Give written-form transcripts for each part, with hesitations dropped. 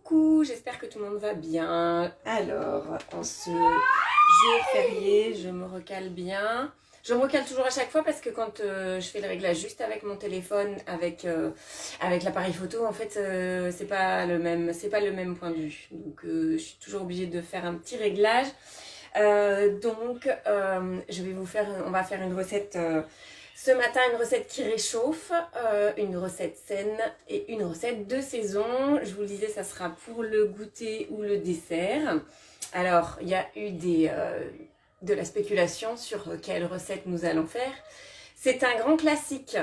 Coucou, j'espère que tout le monde va bien. Alors, en ce jour férié, je me recale bien. Je me recale toujours à chaque fois parce que quand je fais le réglage juste avec mon téléphone, avec l'appareil photo, en fait, c'est pas le même point de vue. Donc, je suis toujours obligée de faire un petit réglage. On va faire une recette ce matin, une recette qui réchauffe, une recette saine et une recette de saison. Je vous le disais, ça sera pour le goûter ou le dessert. Alors, il y a eu de la spéculation sur quelle recette nous allons faire. C'est un grand classique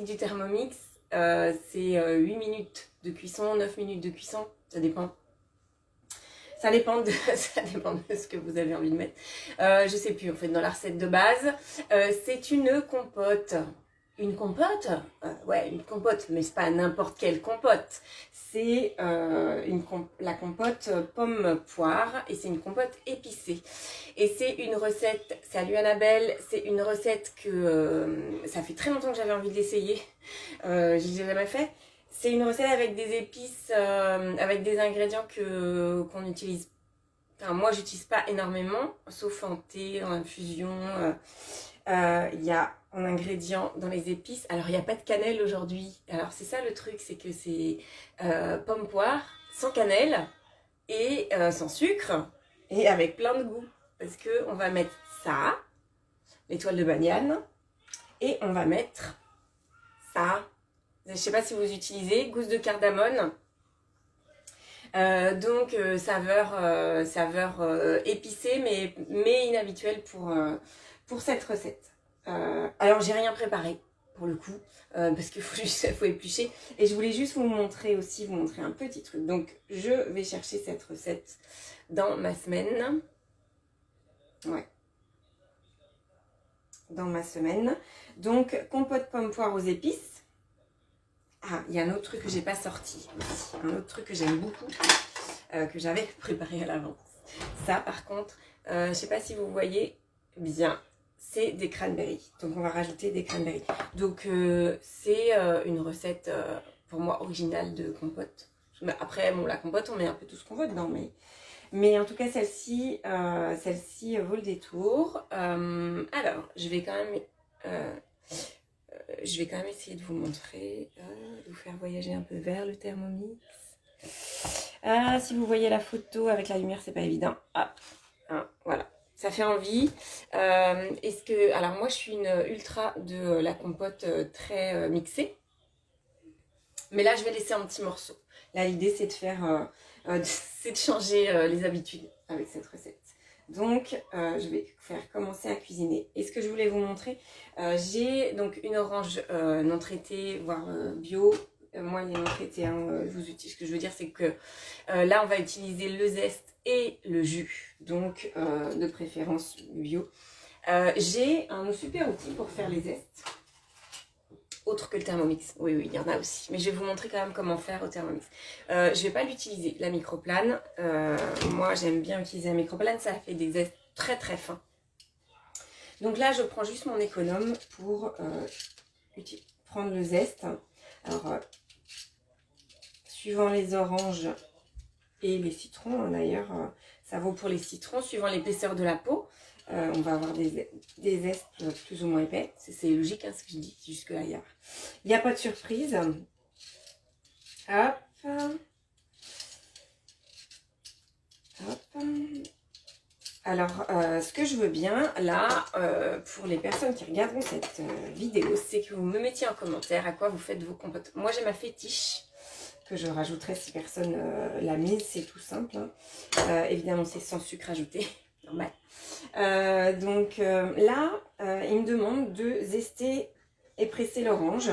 du Thermomix. C'est 8 minutes de cuisson, 9 minutes de cuisson, ça dépend. Ça dépend de ce que vous avez envie de mettre. Je sais plus, en fait, dans la recette de base. C'est une compote. Une compote ouais, une compote, mais c'est pas n'importe quelle compote. C'est la compote pomme-poire et c'est une compote épicée. Et c'est une recette, salut Annabelle, c'est une recette que ça fait très longtemps que j'avais envie de l'essayer. Je l'ai jamais fait. C'est une recette avec des épices, avec des ingrédients qu'on utilise. Enfin, moi, j'utilise pas énormément, sauf en thé, en infusion. Il y a en ingrédient dans les épices. Alors, il n'y a pas de cannelle aujourd'hui. Alors, c'est ça le truc, c'est que c'est pomme poire, sans cannelle et sans sucre et avec plein de goût. Parce qu'on va mettre ça, l'étoile de banane, et on va mettre ça. Je ne sais pas si vous utilisez, gousse de cardamone. Saveur épicée mais inhabituelle pour cette recette. Alors j'ai rien préparé pour le coup parce qu'il faut éplucher et je voulais juste vous montrer un petit truc. Donc je vais chercher cette recette dans ma semaine. Ouais. Dans ma semaine. Donc compote pomme poire aux épices. Ah, il y a un autre truc que j'ai pas sorti. Un autre truc que j'aime beaucoup, que j'avais préparé à l'avance. Ça, par contre, je sais pas si vous voyez bien, c'est des cranberries. Donc, on va rajouter des cranberries. Donc, c'est une recette, pour moi, originale de compote. Après, bon, la compote, on met un peu tout ce qu'on veut dedans, mais en tout cas, celle-ci vaut le détour. Alors, je vais quand même essayer de vous montrer, de vous faire voyager un peu vers le Thermomix. Si vous voyez la photo avec la lumière, c'est pas évident. Hop, hein, voilà, ça fait envie. Alors moi, je suis une ultra de la compote très mixée. Mais là, je vais laisser un petit morceau. Là, l'idée, c'est de faire, c'est de changer les habitudes avec cette recette. Donc, je vais commencer à cuisiner. Et ce que je voulais vous montrer, j'ai donc une orange non traitée, voire bio. Moi, elle est non traitée. Hein, ce que je veux dire, c'est que là, on va utiliser le zeste et le jus. Donc, de préférence bio. J'ai un super outil pour faire les zestes. Autre que le Thermomix. Oui, il y en a aussi. Mais je vais vous montrer quand même comment faire au Thermomix. Je ne vais pas l'utiliser, la microplane. Moi, j'aime bien utiliser la microplane. Ça fait des zestes très très fins. Donc là, je prends juste mon économe pour prendre le zeste. Alors, suivant les oranges et les citrons, hein, d'ailleurs, ça vaut pour les citrons. Suivant l'épaisseur de la peau, on va avoir des zestes plus ou moins épais. C'est logique, hein, ce que je dis. Jusque-là, il n'y a pas de surprise. Hop. Hop. Alors, ce que je veux bien, là, pour les personnes qui regarderont cette vidéo, c'est que vous me mettiez en commentaire à quoi vous faites vos compotes. Moi, j'ai ma fétiche que je rajouterai si personne l'a mise. C'est tout simple. Hein. Évidemment, c'est sans sucre ajouté. Normal. Là, il me demande de zester et presser l'orange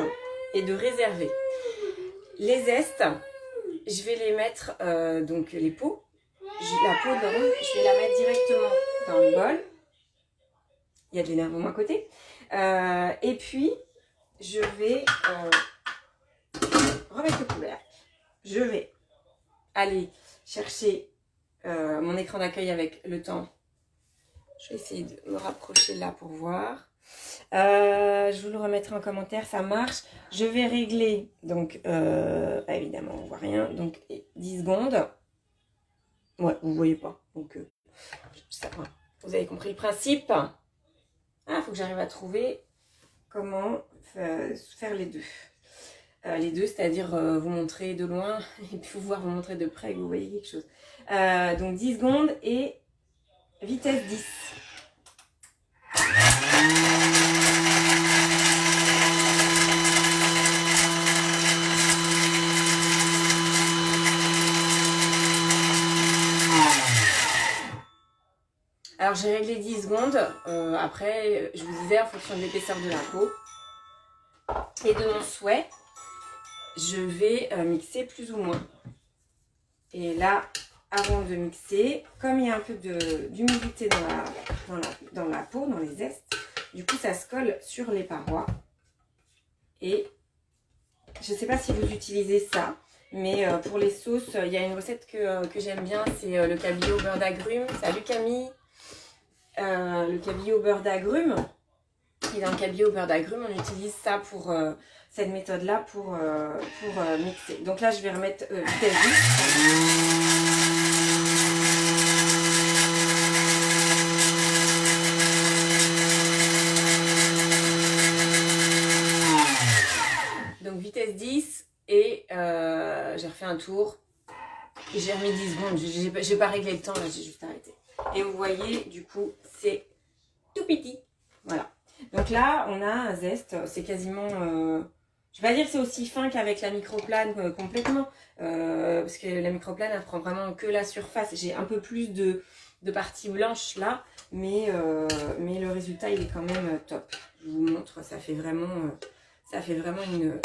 et de réserver. Les zestes, je vais les mettre, donc les peaux. La peau d'orange, je vais la mettre directement dans le bol. Il y a de l'énervement à côté. Et puis, je vais remettre le couvercle. Je vais aller chercher mon écran d'accueil avec le temps. Je vais essayer de me rapprocher là pour voir. Je vous le remettrai en commentaire, ça marche. Je vais régler, donc évidemment on voit rien, donc 10 secondes. Ouais, vous voyez pas. Donc, ça, voilà. Vous avez compris le principe. Ah, faut que j'arrive à trouver comment faire les deux. Les deux, c'est-à-dire vous montrer de loin et puis pouvoir vous montrer de près que vous voyez quelque chose. Donc 10 secondes et vitesse 10. Alors j'ai réglé 10 secondes, après je vous disais en fonction de l'épaisseur de la peau et de mon souhait, je vais mixer plus ou moins. Et là, avant de mixer, comme il y a un peu d'humidité dans la peau, dans les zestes, du coup ça se colle sur les parois. Et je ne sais pas si vous utilisez ça, mais pour les sauces, il y a une recette que j'aime bien, c'est le cabillaud au beurre d'agrumes. Salut Camille! Le cabillaud au beurre d'agrumes. Et dans le cabillaud au beurre d'agrumes, on utilise ça pour cette méthode-là pour mixer. Donc là, je vais remettre vitesse 10. Donc vitesse 10 et j'ai refait un tour. Et j'ai remis 10 secondes. J'ai pas réglé le temps, là, j'ai juste arrêté. Et vous voyez, du coup, c'est tout petit. Voilà. Donc là, on a un zeste. C'est quasiment... je vais pas dire que c'est aussi fin qu'avec la microplane complètement. Parce que la microplane, elle prend vraiment que la surface. J'ai un peu plus de parties blanches là. Mais le résultat, il est quand même top. Je vous montre, ça fait vraiment une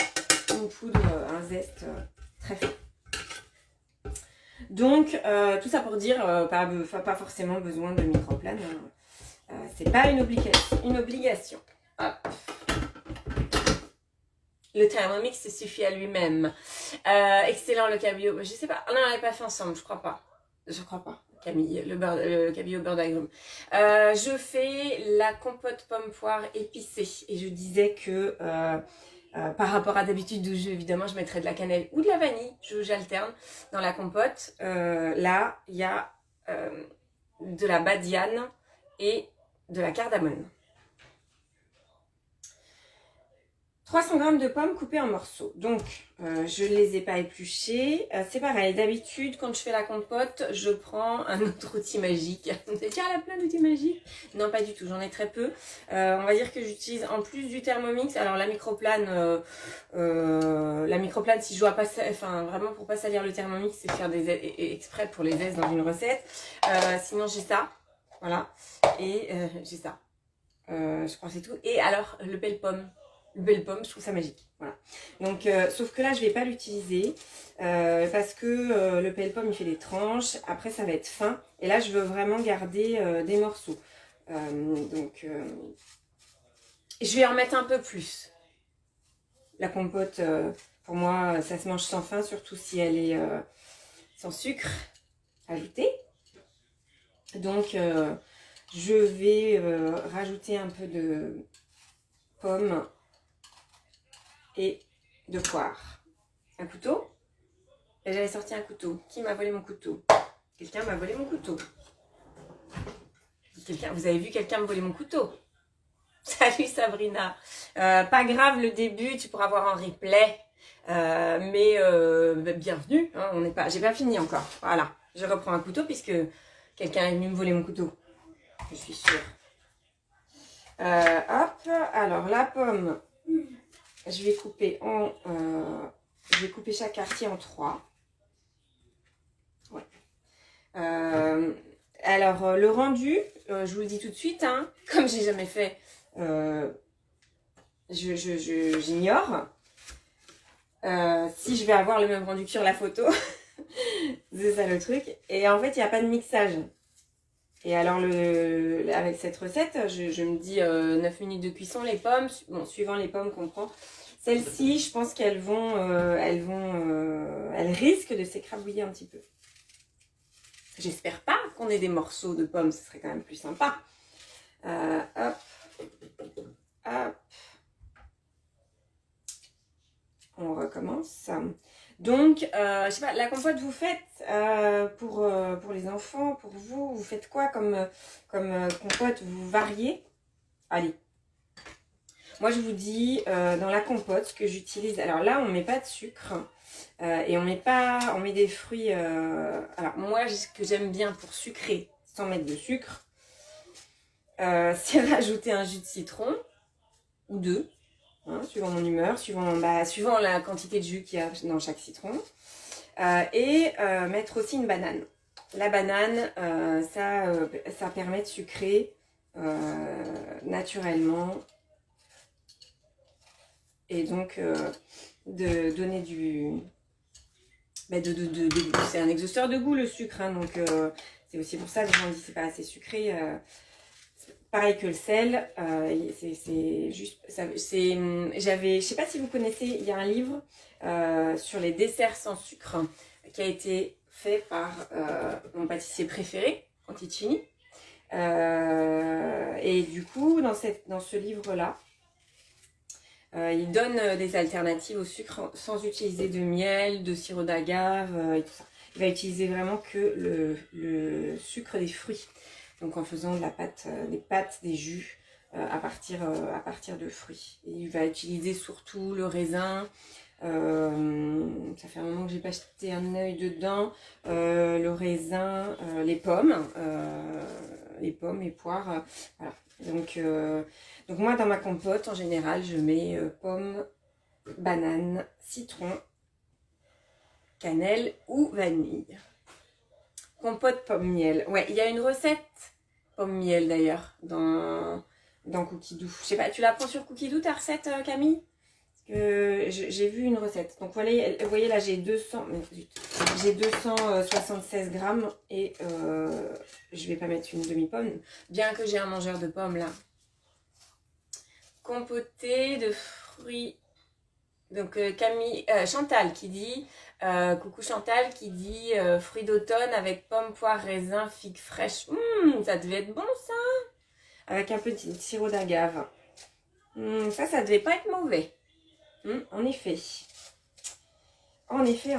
poudre, un zeste très fin. Donc, tout ça pour dire, pas forcément besoin de microplane. C'est pas une obligation. Hop. Le Thermomix se suffit à lui-même. Excellent le cabillaud. Je sais pas. Non, on l'avait pas fait ensemble, je crois pas. Je crois pas. Camille, le cabillaud au beurre d'agrumes. Je fais la compote pomme poire épicée. Et je disais que par rapport à d'habitude où évidemment je mettrais de la cannelle ou de la vanille, j'alterne dans la compote. Là, il y a de la badiane et de la cardamone. 300 g de pommes coupées en morceaux. Donc, je ne les ai pas épluchées. C'est pareil, d'habitude, quand je fais la compote, je prends un autre outil magique. Vous allez dire, elle a plein d'outils magiques. Non, pas du tout, j'en ai très peu. On va dire que j'utilise en plus du Thermomix. Alors, la microplane, si je dois pas, enfin, vraiment pour pas salir le Thermomix, c'est faire des exprès pour les zestes dans une recette. Sinon, j'ai ça. Voilà. Et j'ai ça. Je crois que c'est tout. Et alors, le pelle-pomme. Le pelle-pomme, je trouve ça magique. Voilà. Donc, sauf que là, je ne vais pas l'utiliser parce que le pelle-pomme, il fait des tranches. Après, ça va être fin. Et là, je veux vraiment garder des morceaux. Donc, je vais en mettre un peu plus. La compote, pour moi, ça se mange sans fin, surtout si elle est sans sucre ajouté. Donc, je vais rajouter un peu de pommes et de poire. Un couteau. Et j'avais sorti un couteau. Qui m'a volé mon couteau? Quelqu'un m'a volé mon couteau. Vous avez vu quelqu'un me voler mon couteau? Salut Sabrina. Pas grave le début, tu pourras voir en replay. Mais bienvenue. Hein, j'ai pas fini encore. Voilà. Je reprends un couteau puisque quelqu'un est venu me voler mon couteau. Je suis sûre. Hop. Alors la pomme. Je vais couper chaque quartier en 3. Ouais. Alors, le rendu, je vous le dis tout de suite, hein, comme j'ai jamais fait, j'ignore. Si je vais avoir le même rendu que sur la photo, c'est ça le truc. Et en fait, il n'y a pas de mixage. Et alors, avec cette recette, je me dis 9 minutes de cuisson, les pommes, bon, suivant les pommes qu'on prend. Celles-ci, je pense qu'elles risquent de s'écrabouiller un petit peu. J'espère pas qu'on ait des morceaux de pommes, ce serait quand même plus sympa. Hop, hop. On recommence. Donc, je sais pas, la compote vous faites pour les enfants, pour vous, vous faites quoi comme compote? Vous variez? Allez. Moi, je vous dis, dans la compote, ce que j'utilise... Alors là, on ne met pas de sucre et on met des fruits... alors moi, ce que j'aime bien pour sucrer, sans mettre de sucre, c'est rajouter un jus de citron ou deux, hein, suivant mon humeur, suivant la quantité de jus qu'il y a dans chaque citron. Et mettre aussi une banane. La banane, ça permet de sucrer naturellement. Et donc, de donner du... c'est un exhausteur de goût, le sucre. Hein, donc, c'est aussi pour ça que les gens disent que c'est pas assez sucré. Pareil que le sel. C'est juste... je sais pas si vous connaissez, il y a un livre sur les desserts sans sucre qui a été fait par mon pâtissier préféré, Anticini. Et du coup, dans ce livre-là, il donne des alternatives au sucre sans utiliser de miel, de sirop d'agave et tout ça. Il va utiliser vraiment que le sucre des fruits. Donc en faisant de la pâte, des pâtes, des jus à partir de fruits. Et il va utiliser surtout le raisin. Ça fait un moment que j'ai pas jeté un œil dedans. Le raisin, les pommes, les poires. Voilà. Donc moi dans ma compote en général je mets pommes, bananes, citron, cannelle ou vanille. Compote pomme miel. Ouais, il y a une recette pomme miel d'ailleurs dans Cookie Doux. Je sais pas, tu la prends sur Cookie Doux ta recette Camille? Parce que j'ai vu une recette. Donc voilà, vous voyez là j'ai 276 grammes et je vais pas mettre une demi-pomme, bien que j'ai un mangeur de pommes là. Compoté de fruits. Donc Chantal qui dit, coucou Chantal qui dit fruits d'automne avec pommes, poires, raisins, figues fraîches. Ça devait être bon ça. Avec un petit sirop d'agave. Ça devait pas être mauvais. En effet. En effet.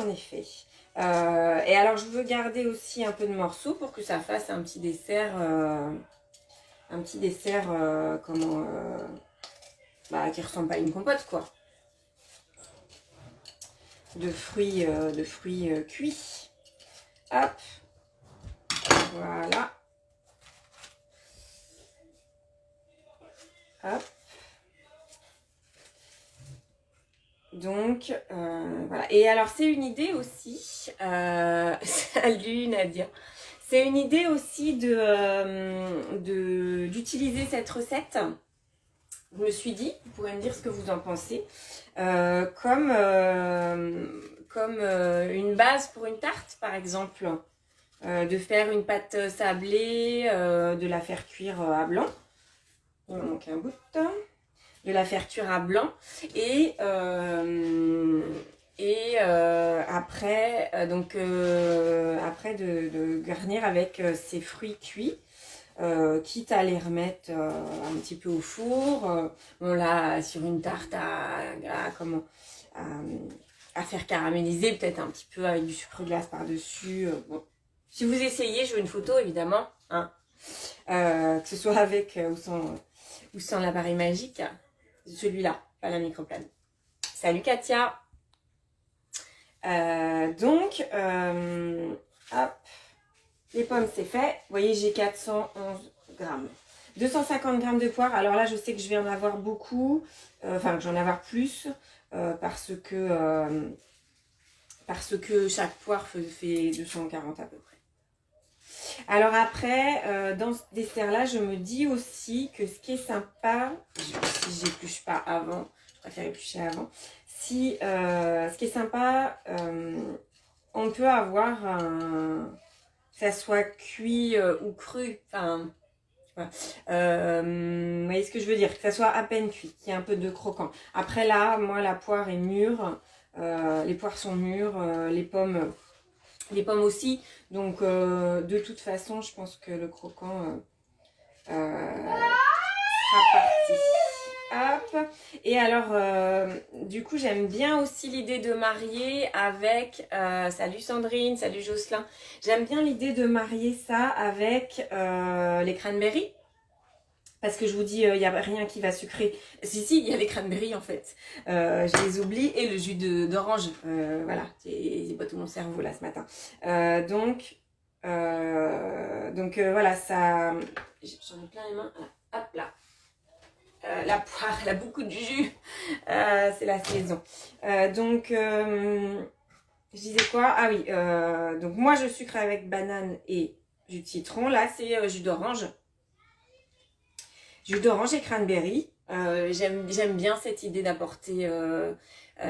Et alors je veux garder aussi un peu de morceaux pour que ça fasse un petit dessert. Qui ressemble pas à une compote quoi. De fruits cuits. Hop. Voilà. Hop. Donc, voilà. Et alors, c'est une idée aussi. Salut Nadia. C'est une idée aussi d'utiliser cette recette. Je me suis dit, vous pourrez me dire ce que vous en pensez, comme une base pour une tarte, par exemple. De faire une pâte sablée, de la faire cuire à blanc. Il me manque un bout de temps. De la faire cuire à blanc. Et après, de garnir avec ces fruits cuits. Quitte à les remettre un petit peu au four, on l'a sur une tarte à faire caraméliser, peut-être un petit peu avec du sucre glace par-dessus. Bon. Si vous essayez, je veux une photo évidemment, hein. Que ce soit avec ou sans l'appareil magique, celui-là, pas la microplane. Salut Katia. Hop. Les pommes, c'est fait. Vous voyez, j'ai 411 grammes. 250 grammes de poire. Alors là, je sais que je vais en avoir beaucoup. Enfin, que j'en ai avoir plus. Parce que chaque poire fait 240 à peu près. Alors après, dans ce dessert-là, je me dis aussi que ce qui est sympa, si j'épluche pas avant, je préfère éplucher avant. Ce qui est sympa, on peut avoir que ça soit cuit ou cru, enfin, voilà. Vous voyez ce que je veux dire, que ça soit à peine cuit, qu'il y ait un peu de croquant. Après là, moi la poire est mûre, les poires sont mûres, les pommes aussi, donc de toute façon, je pense que le croquant sera parti. hop. Et alors, du coup, j'aime bien aussi l'idée de marier avec... salut Sandrine, salut Jocelyn. J'aime bien l'idée de marier ça avec les cranberries. Parce que je vous dis, il n'y a rien qui va sucrer. Si, il y a les cranberries en fait. Je les oublie. Et le jus d'orange. Voilà, j'ai pas tout mon cerveau là ce matin. Donc voilà, ça... J'en ai plein les mains. Hop là. La poire, elle a beaucoup de jus. C'est la saison. Je disais quoi? Ah oui, donc moi je sucre avec banane et jus de citron. Là, c'est jus d'orange. Jus d'orange et cranberry. J'aime bien cette idée d'apporter...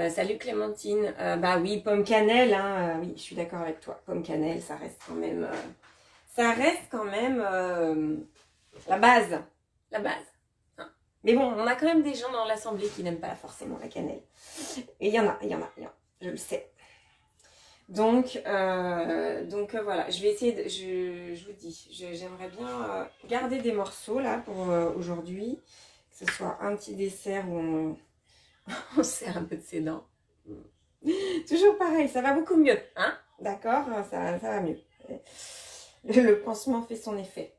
salut Clémentine. Bah oui, pomme cannelle. Hein, oui, je suis d'accord avec toi. Pomme cannelle, ça reste quand même... la base. La base. Hein. Mais bon, on a quand même des gens dans l'assemblée qui n'aiment pas forcément la cannelle. Et il y en a. Je le sais. Donc voilà, je vais essayer de, je vous dis, j'aimerais bien garder des morceaux là pour aujourd'hui, que ce soit un petit dessert où on serre un peu de ses dents. Toujours pareil, ça va beaucoup mieux, hein? D'accord, ça va mieux. Le pansement fait son effet.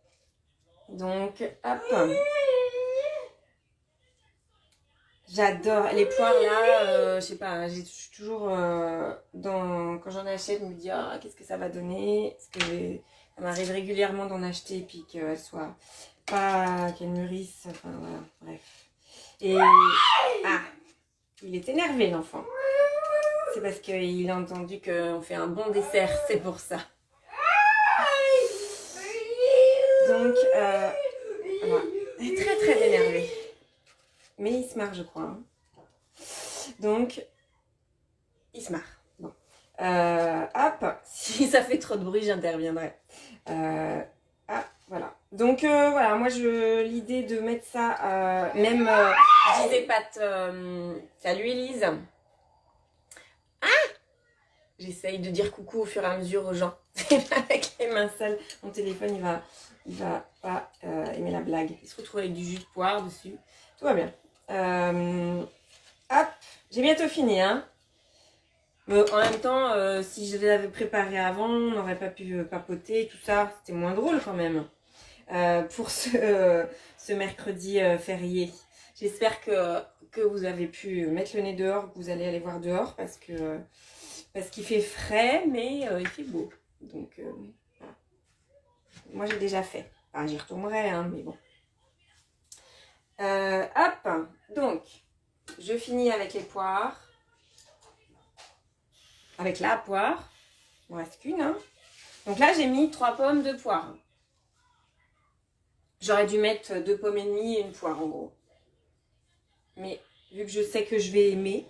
Donc, hop. J'adore les poires là, je sais pas, j'ai toujours quand j'en achète, je me dis ah qu'est-ce que ça va donner, parce que ça m'arrive régulièrement d'en acheter et puis qu'elles soient pas, qu'elles mûrissent, enfin voilà, bref. Et il est énervé l'enfant. C'est parce qu'il a entendu qu'on fait un bon dessert, c'est pour ça. Donc voilà. Il est très très énervé. Mais il se marre, je crois. Hein. Donc, il se marre. Bon. Hop. Si ça fait trop de bruit, j'interviendrai. Voilà. Donc, voilà. Moi, l'idée de mettre ça... même, je disais Pat... salut, Élise. Ah, j'essaye de dire coucou au fur et à mesure aux gens. Avec les mains sales. Mon téléphone, il va pas aimer la blague. Il se retrouve avec du jus de poire dessus. Tout va bien. Hop, j'ai bientôt fini, hein. Mais en même temps, si je l'avais préparé avant, on n'aurait pas pu papoter, tout ça. C'était moins drôle quand même. Pour ce mercredi férié. J'espère que vous avez pu mettre le nez dehors, que vous allez aller voir dehors parce qu'il fait frais, mais il fait beau. Donc, voilà. Moi j'ai déjà fait. Enfin, j'y retournerai, hein, mais bon. Hop, donc je finis avec les poires, avec la poire, il ne reste qu'une, hein. Donc là j'ai mis 3 pommes, 2 poires. J'aurais dû mettre 2 pommes et demie et une poire en gros. Mais vu que je sais que je vais aimer,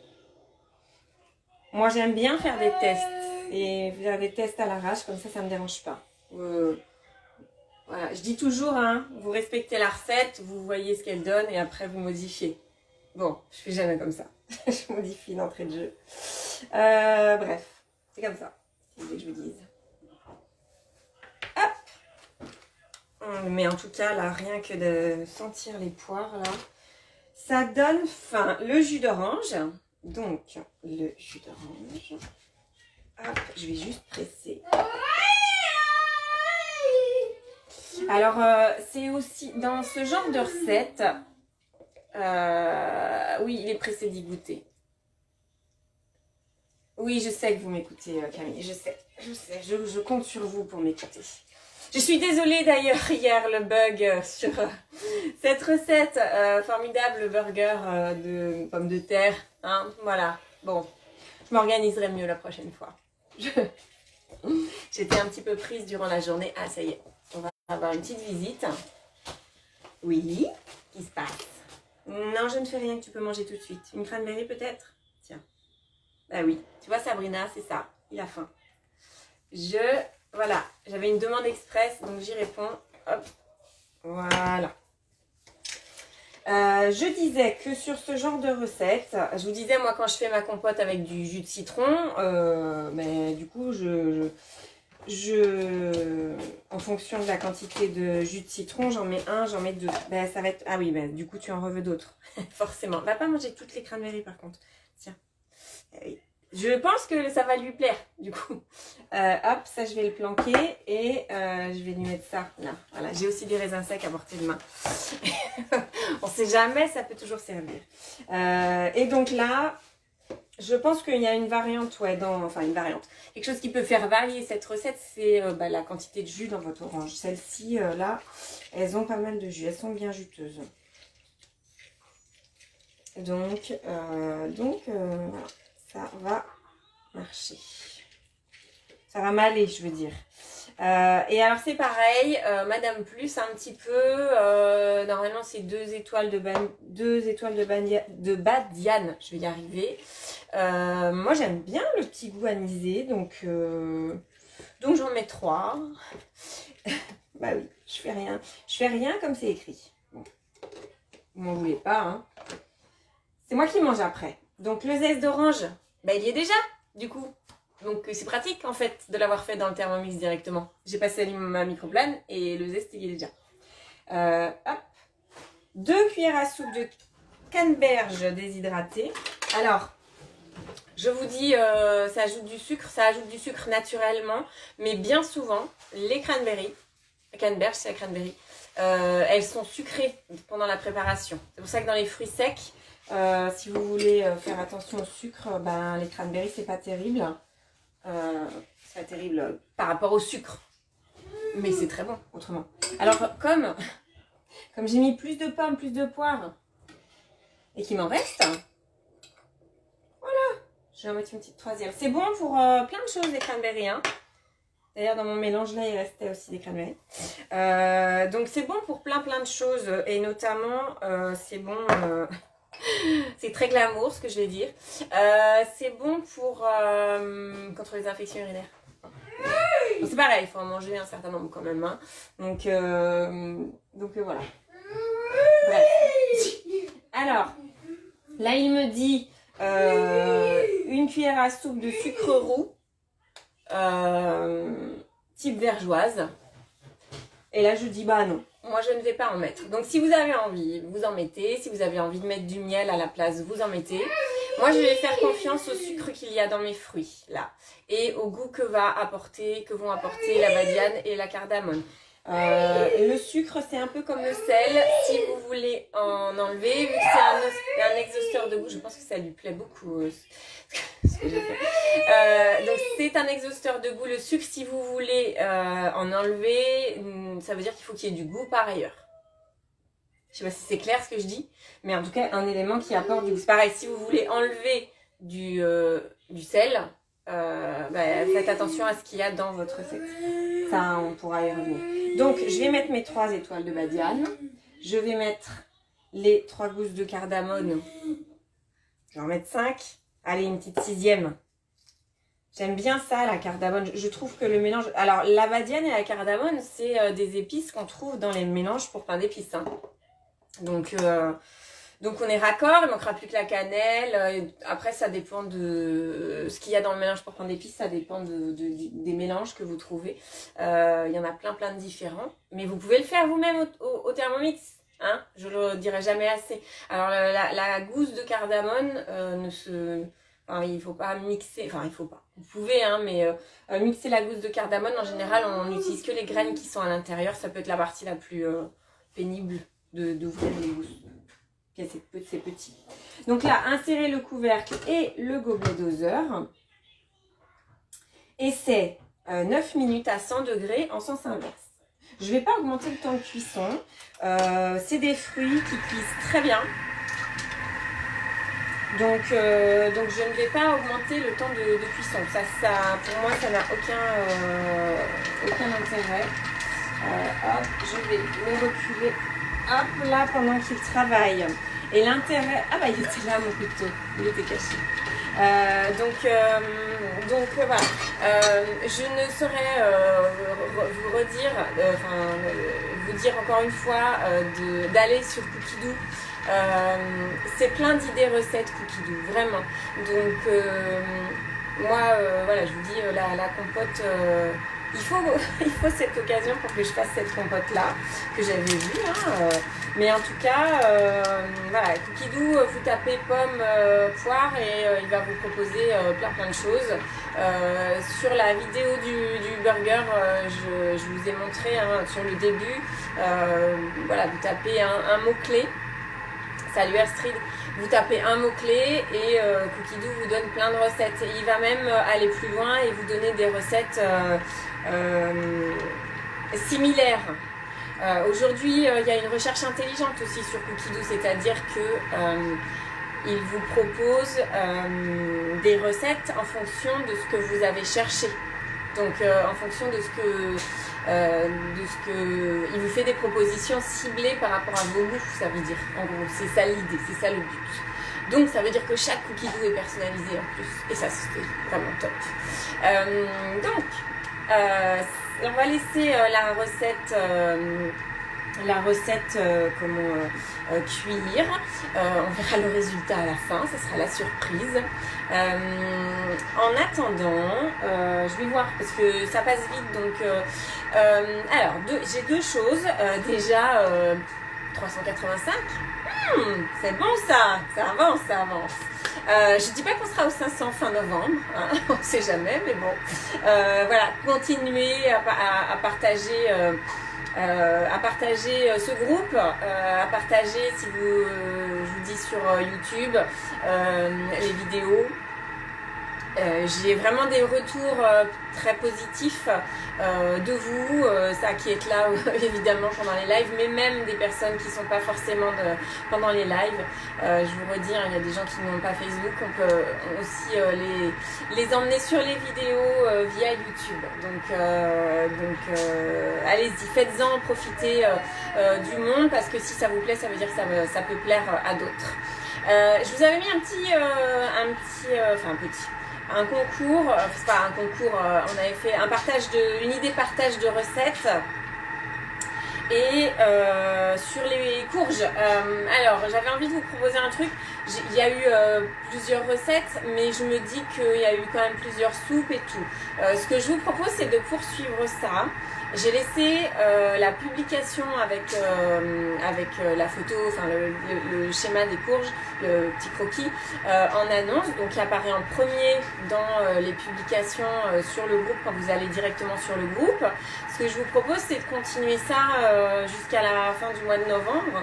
moi j'aime bien faire des tests. Et faire des tests à l'arrache, comme ça ne me dérange pas. Voilà, je dis toujours, hein, vous respectez la recette, vous voyez ce qu'elle donne et après vous modifiez. Bon, je fais jamais comme ça. Je modifie d'entrée de jeu. Bref, c'est comme ça. C'est ce que je vous dise. Hop. Mais en tout cas, là, rien que de sentir les poires, là, ça donne faim. Le jus d'orange. Donc, le jus d'orange. Hop, je vais juste presser. Alors, c'est aussi dans ce genre de recette, oui, il est pressé d'y goûter. Oui, je sais que vous m'écoutez, Camille, je sais, je compte sur vous pour m'écouter. Je suis désolée d'ailleurs hier, le bug sur cette recette formidable burger de pommes de terre, hein, voilà, bon, je m'organiserai mieux la prochaine fois. J'étais un petit peu prise durant la journée, ah ça y est. On va avoir une petite visite. Oui, qu'est-ce qui se passe? Non, je ne fais rien que tu peux manger tout de suite. Une cranberry peut-être? Tiens. Bah oui, tu vois Sabrina, c'est ça. Il a faim. Voilà, j'avais une demande express, donc j'y réponds. Hop, voilà. Je disais que sur ce genre de recette, je vous disais, moi quand je fais ma compote avec du jus de citron, mais du coup, en fonction de la quantité de jus de citron, j'en mets un, j'en mets deux. Ben, ça va être... Ah oui, ben, du coup, tu en reveux d'autres. Forcément. Va pas manger toutes les cranberries, par contre. Tiens. Je pense que ça va lui plaire, du coup. Hop, ça, je vais le planquer. Et je vais lui mettre ça, là. Voilà, j'ai aussi des raisins secs à portée de main. On sait jamais, ça peut toujours servir. Et donc là... Je pense qu'il y a une variante, ouais, enfin une variante. Quelque chose qui peut faire varier cette recette, c'est la quantité de jus dans votre orange. Celles-ci, là, elles ont pas mal de jus, elles sont bien juteuses. Donc voilà, ça va marcher. Ça va m'aller, je veux dire. Et alors c'est pareil, Madame Plus, un petit peu, normalement c'est 2 étoiles de badiane, je vais y arriver. Moi j'aime bien le petit goût anisé, donc j'en mets 3. Bah oui, je fais rien comme c'est écrit. Bon. Vous m'en voulez pas, hein. C'est moi qui mange après. Donc le zeste d'orange, bah il y est déjà, du coup. Donc c'est pratique en fait de l'avoir fait dans le Thermomix directement. J'ai passé ma microplane et le zeste il y est déjà. Hop. 2 cuillères à soupe de canneberge déshydratée. Alors, je vous dis, ça ajoute du sucre naturellement, mais bien souvent, les cranberries, canneberge c'est la cranberry, elles sont sucrées pendant la préparation. C'est pour ça que dans les fruits secs, si vous voulez faire attention au sucre, ben, les cranberries c'est pas terrible. C'est pas terrible par rapport au sucre, mais c'est très bon autrement. Alors comme j'ai mis plus de pommes, plus de poires et qu'il m'en reste, voilà, je vais en mettre une petite 3e. C'est bon pour plein de choses les cranberries, hein. D'ailleurs dans mon mélange là il restait aussi des cranberries, donc c'est bon pour plein de choses et notamment c'est bon c'est très glamour ce que je vais dire. C'est bon pour contre les infections urinaires. Bon, c'est pareil, il faut en manger un certain nombre quand même, hein. Donc voilà. Bref. Alors, là il me dit 1 cuillère à soupe de sucre roux type vergeoise. Et là je dis bah non. Moi, je ne vais pas en mettre. Donc, si vous avez envie, vous en mettez. Si vous avez envie de mettre du miel à la place, vous en mettez. Moi, je vais faire confiance au sucre qu'il y a dans mes fruits, là. Et au goût que vont apporter la badiane et la cardamome. Le sucre, c'est un peu comme le sel. Si vous voulez en enlever, vu que c'est un exhausteur de goût, je pense que ça lui plaît beaucoup. Ce que j'ai fait. Donc c'est un exhausteur de goût, le sucre. Si vous voulez en enlever, ça veut dire qu'il faut qu'il y ait du goût par ailleurs. Je sais pas si c'est clair ce que je dis, mais en tout cas un élément qui apporte du goût. C'est pareil, si vous voulez enlever du sel, faites attention à ce qu'il y a dans votre recette. Ça, on pourra y revenir. Donc je vais mettre mes 3 étoiles de badiane. Je vais mettre les 3 gousses de cardamome. Je vais en mettre 5. Allez, une petite 6e. J'aime bien ça, la cardamome. Je trouve que le mélange... Alors, la badiane et la cardamome, c'est des épices qu'on trouve dans les mélanges pour pain d'épices, hein. Donc on est raccord. Il ne manquera plus que la cannelle. Après, ça dépend de ce qu'il y a dans le mélange pour pain d'épices. Ça dépend des mélanges que vous trouvez. Il y en a plein de différents. Mais vous pouvez le faire vous-même au Thermomix. Hein, je le dirai jamais assez. Alors la gousse de cardamome il faut pas mixer, enfin il faut pas. Vous pouvez hein, mais mixer la gousse de cardamome en général on n'utilise que les graines qui sont à l'intérieur. Ça peut être la partie la plus pénible d'ouvrir les gousses. C'est petit. Donc là insérez le couvercle et le gobelet doseur. Et c'est 9 minutes à 100 degrés en sens inverse. Je ne vais pas augmenter le temps de cuisson. C'est des fruits qui cuisent très bien. Donc je ne vais pas augmenter le temps de cuisson. Pour moi, ça n'a aucun intérêt. Hop, je vais le reculer. Hop, là, pendant qu'il travaille. Et l'intérêt... Ah bah, il était là, mon couteau. Il était caché. Voilà, je ne saurais vous redire, vous dire encore une fois d'aller sur Cookidoo. C'est plein d'idées recettes Cookidoo, vraiment. Donc moi, voilà, je vous dis la compote il faut cette occasion pour que je fasse cette compote-là, que j'avais vue. Hein, mais en tout cas, voilà, Cookidoo, vous tapez pomme, poire et il va vous proposer plein de choses. Sur la vidéo du burger, je vous ai montré hein, sur le début, voilà, vous tapez un mot-clé. Salut Astrid, vous tapez un mot-clé et Cookidoo vous donne plein de recettes. Et il va même aller plus loin et vous donner des recettes similaires. Aujourd'hui, il y a une recherche intelligente aussi sur Cookidoo, c'est-à-dire que il vous propose des recettes en fonction de ce que vous avez cherché. Donc en fonction de ce que il vous fait des propositions ciblées par rapport à vos goûts, ça veut dire. En gros, c'est ça l'idée, c'est ça le but. Donc ça veut dire que chaque Cookidoo est personnalisé en plus. Et ça, c'est vraiment top. On va laisser la recette cuire. On verra le résultat à la fin, ce sera la surprise. En attendant, je vais voir parce que ça passe vite. Donc, alors, j'ai deux choses. Déjà, 385. C'est bon ça avance, ça avance. Je dis pas qu'on sera aux 500 fin novembre, hein, on ne sait jamais, mais bon. Voilà, continuez à partager. À partager ce groupe, à partager si vous, je vous dis sur YouTube les vidéos. J'ai vraiment des retours très positifs de vous, ça qui êtes là évidemment pendant les lives, mais même des personnes qui ne sont pas forcément pendant les lives. Je vous redis, hein, il y a des gens qui n'ont pas Facebook, on peut aussi les emmener sur les vidéos via YouTube. Donc allez-y, faites-en, profitez du monde parce que si ça vous plaît, ça veut dire que ça peut plaire à d'autres. Je vous avais mis un concours, c'est pas un concours, on avait fait une idée partage de recettes et sur les courges. Alors j'avais envie de vous proposer un truc, il y a eu plusieurs recettes mais je me dis qu'il y a eu quand même plusieurs soupes et tout. Ce que je vous propose c'est de poursuivre ça. J'ai laissé la publication avec la photo, enfin le schéma des courges, le petit croquis en annonce, donc qui apparaît en premier dans les publications sur le groupe quand vous allez directement sur le groupe. Ce que je vous propose c'est de continuer ça jusqu'à la fin du mois de novembre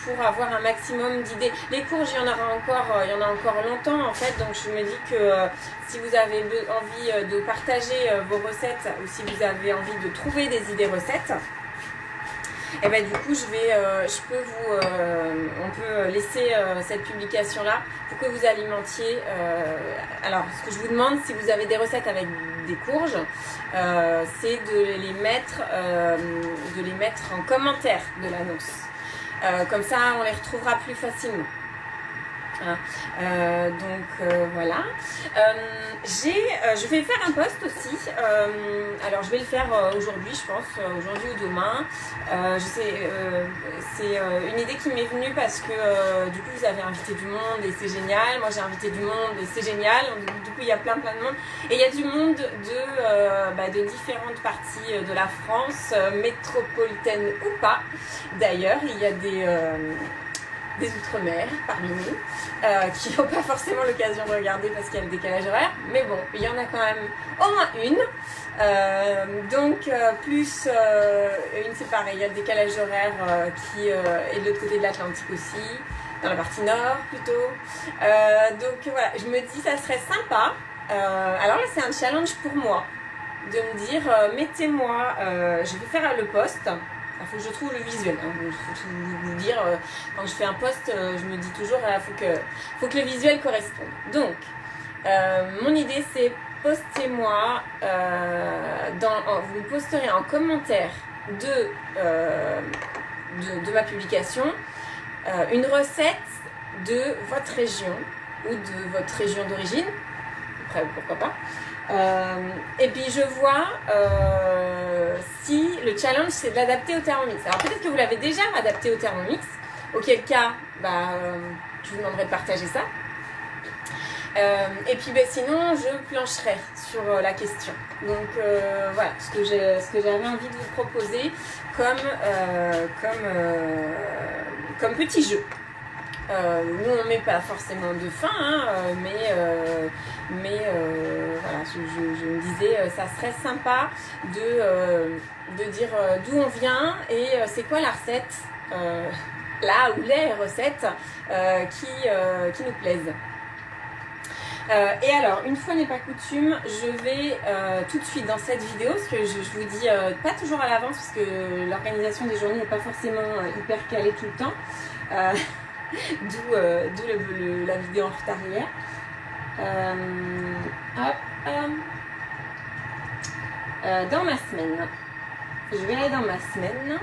pour avoir un maximum d'idées. Les courges, il y en a encore longtemps en fait, donc je me dis que si vous avez envie de partager vos recettes ou si vous avez envie de trouver des idées recettes, et ben du coup on peut laisser cette publication là pour que vous alimentiez. Alors ce que je vous demande, si vous avez des recettes avec des courges, c'est de les mettre en commentaire de l'annonce. Comme ça on les retrouvera plus facilement. Voilà. Je vais faire un post aussi. Alors je vais le faire aujourd'hui, je pense, aujourd'hui ou demain. C'est une idée qui m'est venue parce que du coup vous avez invité du monde et c'est génial. Moi j'ai invité du monde et c'est génial. Du coup il y a plein de monde et il y a du monde de différentes parties de la France, métropolitaine ou pas. D'ailleurs il y a des outre-mer parmi nous qui n'ont pas forcément l'occasion de regarder parce qu'il y a le décalage horaire, mais bon, il y en a quand même au moins une. Plus une, c'est pareil, il y a le décalage horaire qui est de l'autre côté de l'Atlantique aussi, dans la partie nord plutôt. Donc voilà, je me dis ça serait sympa. Alors là c'est un challenge pour moi de me dire mettez-moi, je vais faire le post. Il faut que je trouve le visuel. Il faut vous dire, quand je fais un post, je me dis toujours, faut que le visuel corresponde. Donc, mon idée, c'est postez-moi, vous posterez en commentaire de ma publication une recette de votre région ou de votre région d'origine. Après, pourquoi pas. Et puis je vois si le challenge c'est de l'adapter au Thermomix. Alors peut-être que vous l'avez déjà adapté au Thermomix, auquel cas je vous demanderai de partager ça. Et puis ben, sinon, je plancherai sur la question. Donc voilà, ce que j'avais envie de vous proposer comme petit jeu. Nous on met pas forcément de fin, hein, mais voilà, je me disais ça serait sympa de dire d'où on vient et c'est quoi la recette, là ou les recettes qui nous plaisent. Et alors, une fois n'est pas coutume, je vais tout de suite dans cette vidéo, parce que je vous dis pas toujours à l'avance, parce que l'organisation des journées n'est pas forcément hyper calée tout le temps, d'où la vidéo en retard hier. Dans ma semaine, je vais aller dans ma semaine,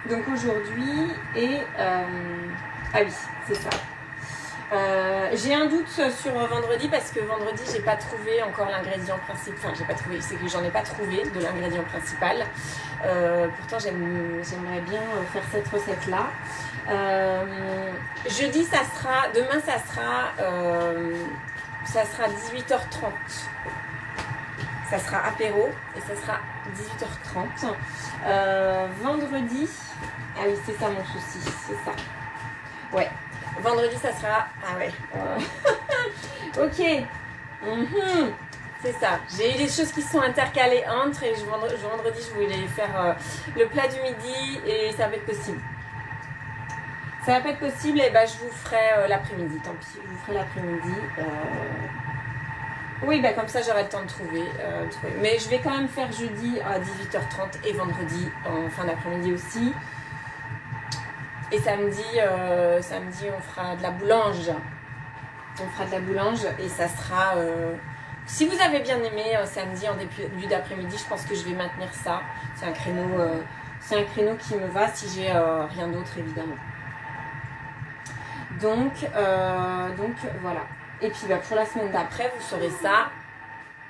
donc aujourd'hui, et ah oui, c'est ça. J'ai un doute sur vendredi parce que vendredi j'ai pas trouvé encore l'ingrédient principal, enfin j'ai pas trouvé, c'est que j'en ai pas trouvé de l'ingrédient principal. Pourtant j'aimerais bien faire cette recette là. Jeudi ça sera, demain ça sera 18h30, ça sera apéro et ça sera 18h30. Vendredi, ah oui c'est ça mon souci, c'est ça, ouais. Vendredi, ça sera... Ah ouais. Ok. C'est ça. J'ai eu des choses qui sont intercalées entre et vendredi, je voulais faire le plat du midi et ça va être possible. Ça va pas être possible et ben je vous ferai l'après-midi. Tant pis, je vous ferai l'après-midi. Oui, bah comme ça j'aurai le temps de trouver. Mais je vais quand même faire jeudi à 18h30 et vendredi en fin d'après-midi aussi. Et samedi, on fera de la boulange. On fera de la boulange et ça sera... si vous avez bien aimé samedi en début d'après-midi, je pense que je vais maintenir ça. C'est un créneau qui me va si j'ai rien d'autre évidemment. Donc voilà. Et puis bah, pour la semaine d'après, vous saurez ça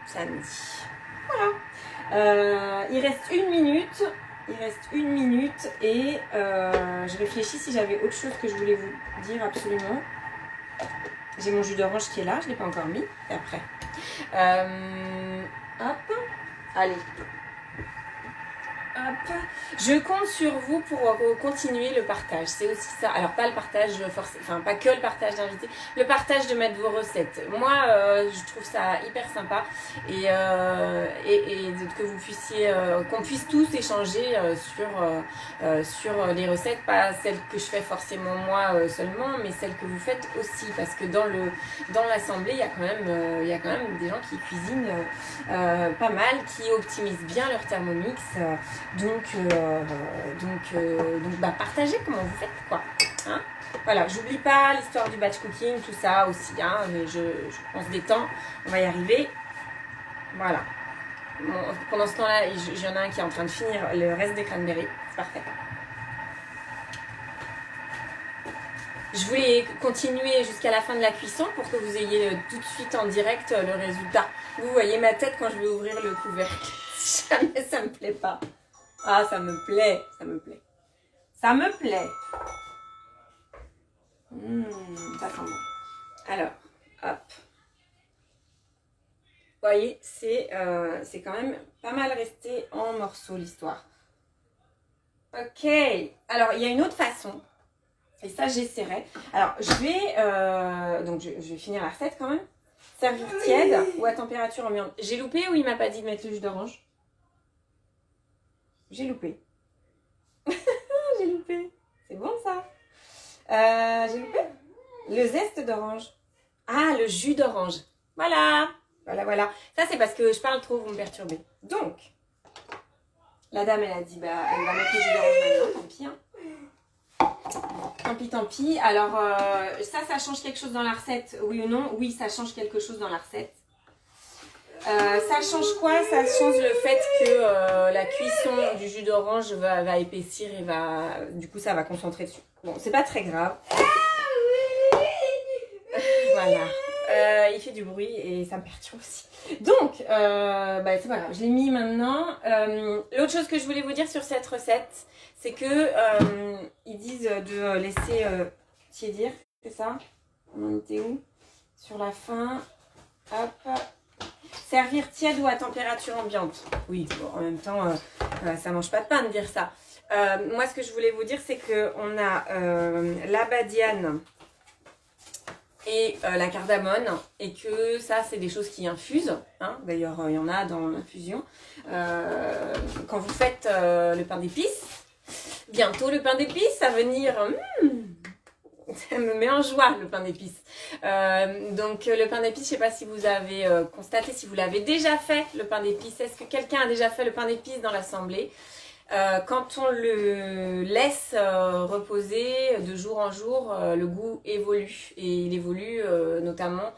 samedi. Voilà. Il reste une minute. Il reste une minute et je réfléchis si j'avais autre chose que je voulais vous dire absolument. J'ai mon jus d'orange qui est là, je ne l'ai pas encore mis. Et après. Hop. Allez. Hop. Je compte sur vous pour continuer le partage. C'est aussi ça. Alors pas le partage forcément, enfin pas que le partage d'invités, le partage de mettre vos recettes. Moi, je trouve ça hyper sympa et que vous puissiez, qu'on puisse tous échanger sur les recettes, pas celles que je fais forcément moi seulement, mais celles que vous faites aussi, parce que dans l'assemblée, il y a quand même des gens qui cuisinent pas mal, qui optimisent bien leur Thermomix. Donc bah, partagez comment vous faites quoi. Hein, voilà, j'oublie pas l'histoire du batch cooking, tout ça aussi. Hein, on se détend, on va y arriver. Voilà. Bon, pendant ce temps-là, il y en a un qui est en train de finir le reste des cranberries. C'est parfait. Je voulais continuer jusqu'à la fin de la cuisson pour que vous ayez tout de suite en direct le résultat. Vous voyez ma tête quand je vais ouvrir le couvercle. Si jamais ça me plaît pas. Ah, ça me plaît, ça me plaît. Ça me plaît. Ça sent bon. Alors, hop. Vous voyez, c'est quand même pas mal resté en morceaux l'histoire. Ok. Alors, il y a une autre façon. Et ça, j'essaierai. Alors, je vais finir la recette quand même. Servir tiède ou à température ambiante. J'ai loupé ou il m'a pas dit de mettre le jus d'orange? J'ai loupé. J'ai loupé. C'est bon ça. J'ai loupé. Le zeste d'orange. Ah, le jus d'orange. Voilà. Voilà. Ça, c'est parce que je parle trop, vous me perturbez. Donc, la dame, elle a dit, bah, elle va mettre le jus d'orange maintenant. Tant pis, hein. Tant pis. Alors, ça change quelque chose dans la recette, oui ou non? Oui, ça change quelque chose dans la recette. Ça change quoi? Ça change le fait que la cuisson du jus d'orange va épaissir et du coup, ça va concentrer dessus. Bon, c'est pas très grave. Voilà. Il fait du bruit et ça me perturbe aussi. Donc, c'est pas grave. Je l'ai mis maintenant. L'autre chose que je voulais vous dire sur cette recette, c'est que ils disent de laisser tiédir, c'est ça? On en était où? sur la fin. Hop. Servir tiède ou à température ambiante. Oui, bon, en même temps, ça mange pas de pain de dire ça. Moi, ce que je voulais vous dire, c'est qu'on a la badiane et la cardamone, et que ça, c'est des choses qui infusent. Hein. D'ailleurs, il y en a dans l'infusion. Quand vous faites le pain d'épices, bientôt le pain d'épices à venir. Ça me met en joie, le pain d'épices. Donc le pain d'épices, je ne sais pas si vous avez constaté, si vous l'avez déjà fait, le pain d'épices. Est-ce que quelqu'un a déjà fait le pain d'épices dans l'assemblée? Quand on le laisse reposer de jour en jour, le goût évolue. Et il évolue notamment,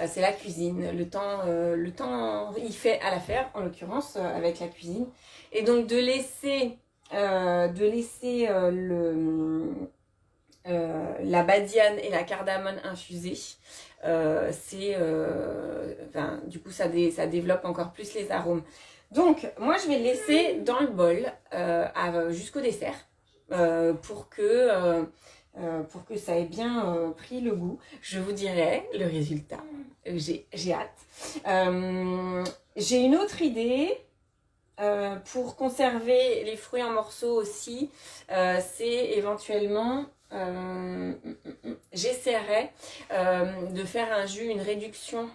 c'est la cuisine. Le temps il fait à l'affaire, en l'occurrence, avec la cuisine. Et donc de laisser la badiane et la cardamone infusée, du coup ça développe encore plus les arômes. Donc moi je vais le laisser dans le bol jusqu'au dessert pour que ça ait bien pris le goût. Je vous dirai le résultat. J'ai hâte. J'ai une autre idée. Pour conserver les fruits en morceaux aussi, c'est éventuellement, j'essaierai de faire un jus, une réduction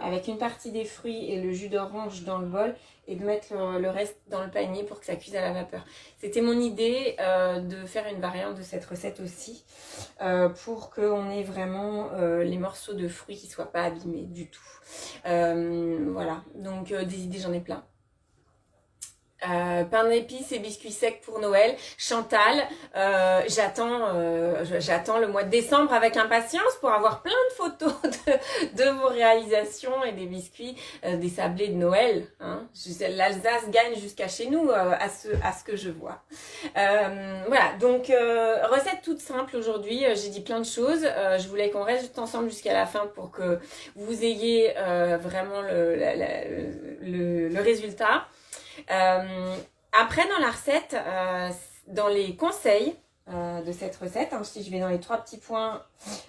avec une partie des fruits et le jus d'orange dans le bol et de mettre le reste dans le panier pour que ça cuise à la vapeur. C'était mon idée de faire une variante de cette recette aussi pour qu'on ait vraiment les morceaux de fruits qui ne soient pas abîmés du tout. Voilà, donc des idées j'en ai plein. Pain d'épices et biscuits secs pour Noël. Chantal, j'attends le mois de décembre avec impatience pour avoir plein de photos de vos réalisations et des biscuits, des sablés de Noël. Hein. L'Alsace gagne jusqu'à chez nous à ce que je vois. Voilà, donc recette toute simple aujourd'hui. J'ai dit plein de choses. Je voulais qu'on reste ensemble jusqu'à la fin pour que vous ayez vraiment le résultat. Après dans la recette, dans les conseils de cette recette, hein, si je vais dans les 3 petits points,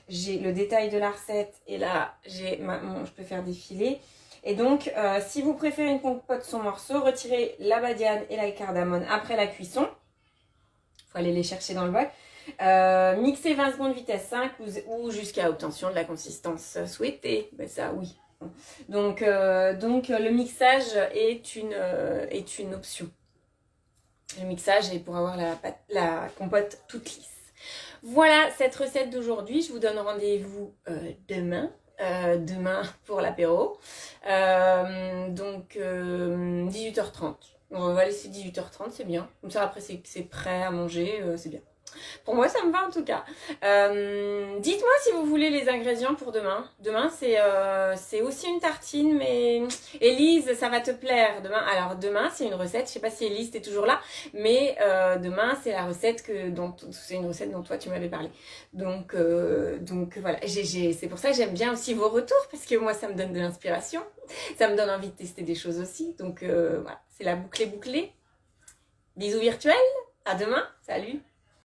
j'ai le détail de la recette et là je peux faire défiler. Et donc si vous préférez une compote sans morceaux, retirez la badiane et la cardamone après la cuisson. Il faut aller les chercher dans le bol. Mixez 20 secondes vitesse 5 ou jusqu'à obtention de la consistance souhaitée. Ben ça oui. Donc le mixage est une option. Le mixage est pour avoir la compote toute lisse. Voilà cette recette d'aujourd'hui. Je vous donne rendez-vous demain. Demain pour l'apéro. Donc 18h30. On va laisser 18h30, c'est bien. Comme ça après c'est prêt à manger, c'est bien. Pour moi, ça me va en tout cas. Dites-moi si vous voulez les ingrédients pour demain. Demain, c'est aussi une tartine, mais Élise, ça va te plaire. Demain, c'est une recette. Je sais pas si Élise t'es toujours là, mais demain, c'est la recette c'est une recette dont toi tu m'avais parlé. Donc voilà. C'est pour ça que j'aime bien aussi vos retours parce que moi, ça me donne de l'inspiration. Ça me donne envie de tester des choses aussi. Donc voilà, c'est la boucle est bouclée. Bisous virtuels. À demain. Salut.